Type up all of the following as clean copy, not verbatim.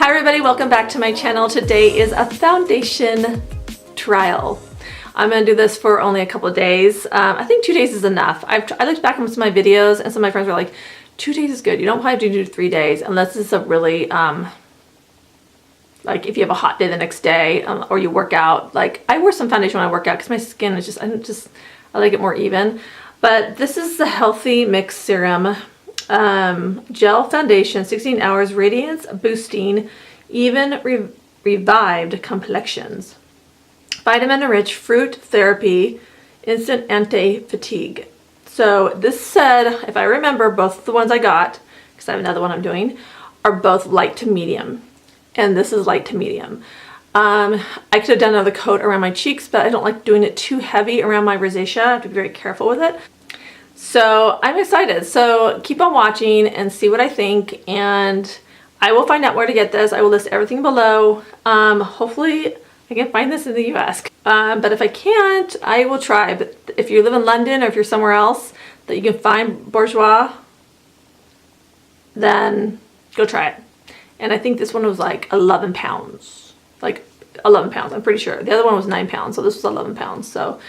Hi everybody, welcome back to my channel. Today is a foundation trial. I'm gonna do this for only a couple of days. I think 2 days is enough. I looked back on some of my videos and some of my friends were like, 2 days is good. You don't probably have to do 3 days unless it's a really, like if you have a hot day the next day or you work out. Like I wear some foundation when I work out because my skin is I like it more even. But this is the Healthy Mix Serum Gel Foundation, 16 hours radiance boosting, even revived complexions. Vitamin enriched fruit therapy, instant anti-fatigue. So this said, if I remember, both of the ones I got, because I have another one I'm doing, are both light to medium. And this is light to medium. I could have done another coat around my cheeks, but I don't like doing it too heavy around my rosacea. I have to be very careful with it. So I'm excited. So keep on watching and see what I think. And I will find out where to get this. I will list everything below. Hopefully I can find this in the US. But if I can't, I will try. But if you live in London or if you're somewhere else that you can find Bourjois, then go try it. And I think this one was like 11 pounds. Like 11 pounds, I'm pretty sure. The other one was 9 pounds, so this was 11 pounds. So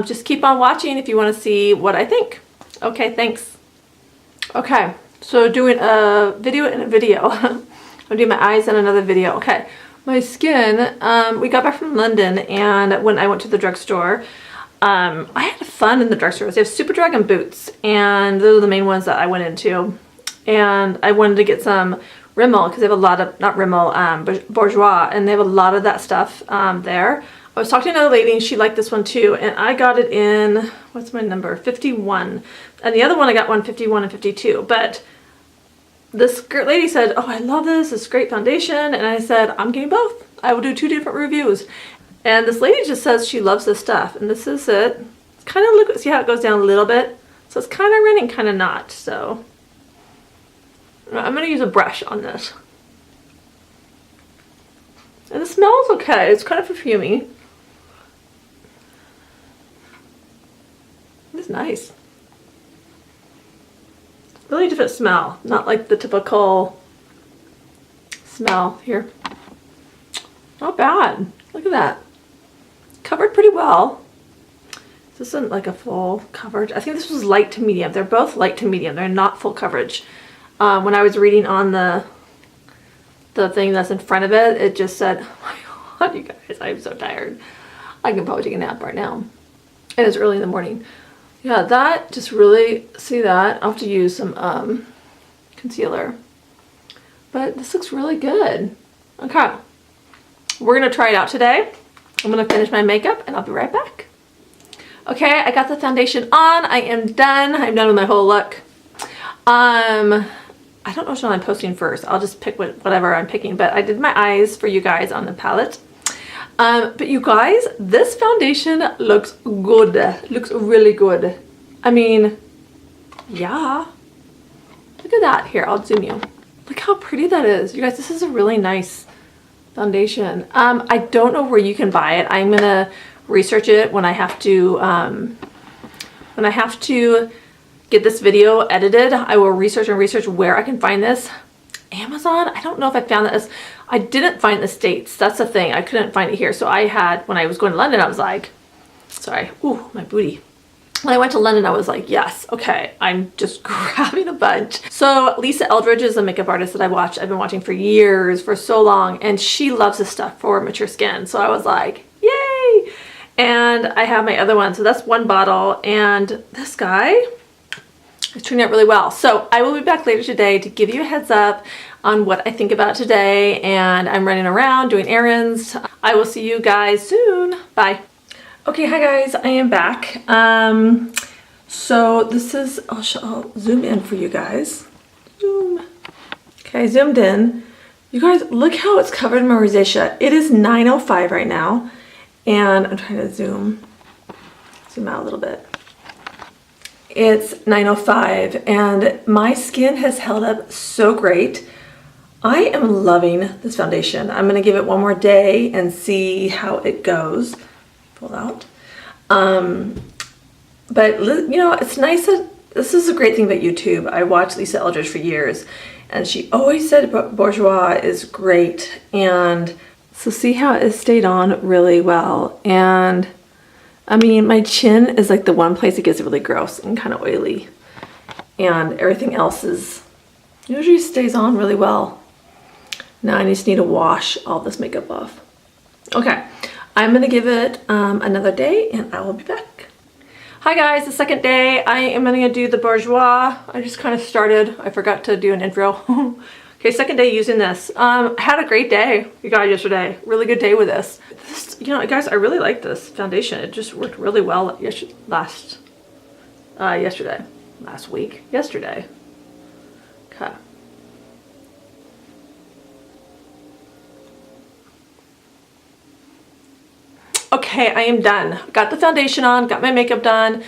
just keep on watching if you want to see what I think. Okay, thanks. Okay, so doing a video and a video. I'm doing my eyes in another video. Okay, my skin, we got back from London, and when I went to the drugstore, I had fun in the drugstores. They have Superdrug and Boots, and those are the main ones that I went into. And I wanted to get some Rimmel, because they have a lot of, not Rimmel, Bourjois, and they have a lot of that stuff there. I was talking to another lady and she liked this one too, and I got it in, what's my number, 51. And the other one I got 151 and 52, but this lady said, oh, I love this, it's great foundation, and I said, I'm getting both. I will do 2 different reviews. And this lady just says she loves this stuff, and this is it. It's kind of, look, see how it goes down a little bit? So it's kind of running, kind of not, so. I'm going to use a brush on this. And it smells okay. It's kind of perfumey. It's nice. Really different smell. Not like the typical smell here. Not bad. Look at that. Covered pretty well. This isn't like a full coverage. I think this was light to medium. They're both light to medium. They're not full coverage. When I was reading on the thing that's in front of it, it just said, oh my god, you guys, I'm so tired. I can probably take a nap right now. And it's early in the morning. Yeah, that just really, see that? I'll have to use some concealer. But this looks really good. Okay. We're going to try it out today. I'm going to finish my makeup and I'll be right back. Okay, I got the foundation on. I am done. I'm done with my whole look. I don't know which one I'm posting first. I'll just pick whatever I'm picking, but I did my eyes for you guys on the palette. But you guys, this foundation looks good. Looks really good. I mean, yeah. Look at that. Here, I'll zoom you. Look how pretty that is. You guys, this is a really nice foundation. I don't know where you can buy it. I'm gonna research it when I have to, get this video edited. I will research where I can find this. Amazon? I don't know if I found this. I didn't find it in the States. That's the thing. I couldn't find it here. So I had, when I was going to London, I was like, sorry, ooh, my booty. When I went to London, I was like, yes, okay, I'm just grabbing a bunch. So Lisa Eldridge is a makeup artist that I've been watching for years, for so long, and she loves this stuff for mature skin. So I was like, yay! And I have my other one. So that's one bottle, and this guy, it's turning out really well. So I will be back later today to give you a heads up on what I think about today, and I'm running around doing errands. I will see you guys soon. Bye. Okay, hi guys, I am back. So this is, I'll zoom in for you guys. Zoom. Okay, I zoomed in. You guys, look how it's covered in my rosacea. It is 9:05 right now, and I'm trying to zoom out a little bit. It's 9:05 and my skin has held up so great. I am loving this foundation. I'm going to give it one more day and see how it goes. Pull out. But you know, it's nice that this is a great thing about YouTube. I watched Lisa Eldridge for years, And she always said Bourjois is great. And so see how it stayed on really well. And I mean, my chin is like the one place it gets really gross and kind of oily. And everything else is usually stays on really well. Now I just need to wash all this makeup off. Okay, I'm gonna give it another day and I will be back. Hi guys, the second day. I am gonna do the Bourjois. I just kind of started. I forgot to do an intro. Okay, second day using this. Had a great day, you guys, yesterday. Really good day with this. You know, guys, I really like this foundation. It just worked really well last week. Yesterday. Okay. Okay, I am done. Got the foundation on, got my makeup done.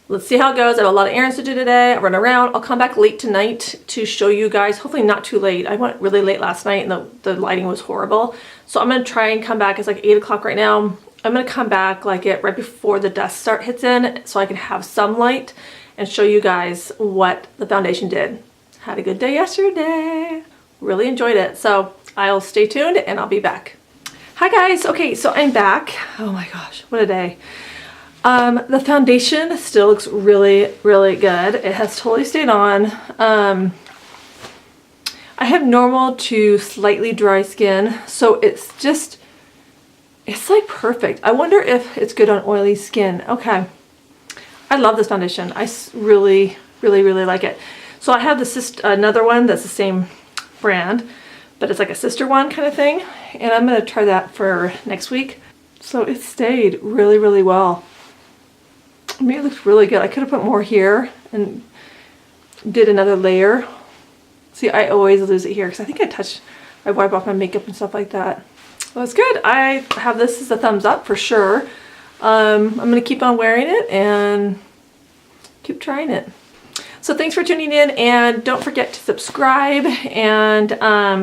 Let's see how it goes. I have a lot of errands to do today. I run around. I'll come back late tonight to show you guys. Hopefully not too late. I went really late last night and the lighting was horrible. So I'm going to try and come back. It's like 8 o'clock right now. I'm going to come back like right before the dusk hits in so I can have some light and show you guys what the foundation did. Had a good day yesterday. Really enjoyed it. So I'll stay tuned and I'll be back. Hi guys. Okay, so I'm back. Oh my gosh, what a day. The foundation still looks really, really good. It has totally stayed on. I have normal to slightly dry skin, so it's like perfect. I wonder if it's good on oily skin. Okay. I love this foundation. I really, really, really like it. So I have another one that's the same brand, but it's like a sister one kind of thing. And I'm going to try that for next week. So it stayed really, really well. I mean, it looks really good. I could have put more here and did another layer. See, I always lose it here because I think I wipe off my makeup and stuff like that. Well, it's good. I have this as a thumbs up for sure. I'm going to keep on wearing it and keep trying it. So thanks for tuning in, and don't forget to subscribe and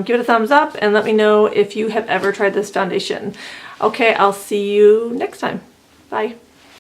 give it a thumbs up and let me know if you have ever tried this foundation. Okay, I'll see you next time. Bye.